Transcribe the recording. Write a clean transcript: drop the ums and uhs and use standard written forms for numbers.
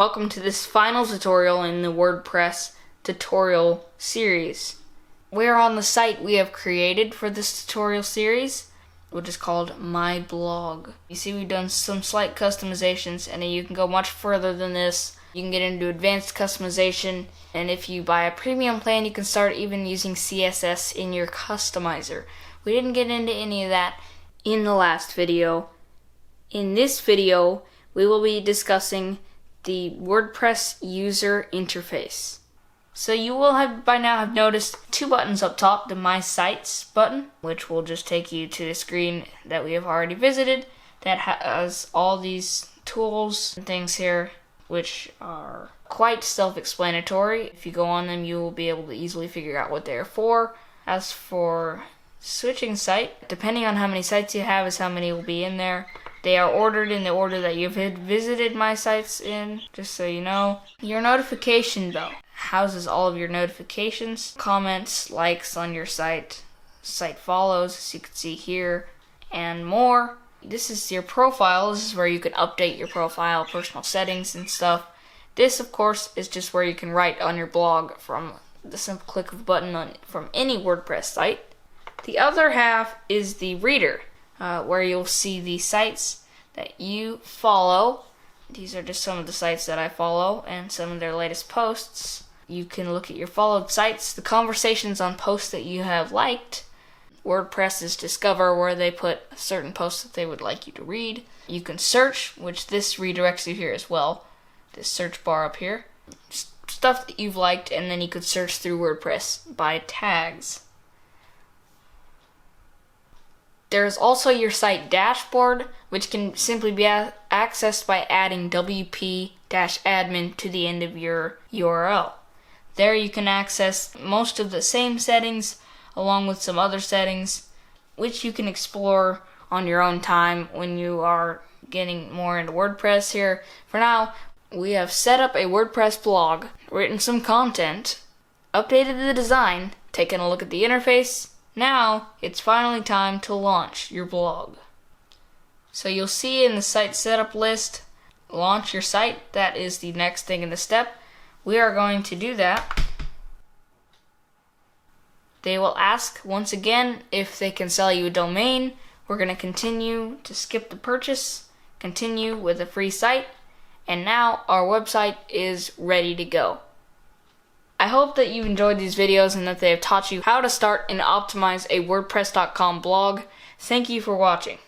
Welcome to this final tutorial in the WordPress tutorial series. We're on the site we have created for this tutorial series, which is called My Blog. You see, we've done some slight customizations, and you can go much further than this. You can get into advanced customization, and if you buy a premium plan, you can start even using CSS in your customizer. We didn't get into any of that in the last video. In this video, we will be discussing the WordPress user interface. So you will have by now have noticed two buttons up top, the My Sites button, which will just take you to the screen that we have already visited, that has all these tools and things here, which are quite self-explanatory. If you go on them, you will be able to easily figure out what they're for. As for switching site, depending on how many sites you have is how many will be in there. They are ordered in the order that you've visited My Sites in, just so you know. Your notification bell houses all of your notifications, comments, likes on your site follows, as you can see here, and more. This is your profile. This is where you can update your profile, personal settings and stuff. This, of course, is just where you can write on your blog from the simple click of a button from any WordPress site. The other half is the reader, where you'll see the sites that you follow. These are just some of the sites that I follow and some of their latest posts. You can look at your followed sites, the conversations on posts that you have liked. WordPress's Discover, where they put certain posts that they would like you to read. You can search, which this redirects you here as well. This search bar up here. Stuff that you've liked, and then you could search through WordPress by tags. There's also your site dashboard, which can simply be accessed by adding wp-admin to the end of your URL. There you can access most of the same settings, along with some other settings, which you can explore on your own time when you are getting more into WordPress here. For now, we have set up a WordPress blog, written some content, updated the design, taken a look at the interface. Now, it's finally time to launch your blog. So you'll see in the site setup list, launch your site. That is the next thing in the step. We are going to do that. They will ask once again if they can sell you a domain. We're going to continue to skip the purchase, continue with a free site, and now our website is ready to go. I hope that you enjoyed these videos and that they have taught you how to start and optimize a WordPress.com blog. Thank you for watching.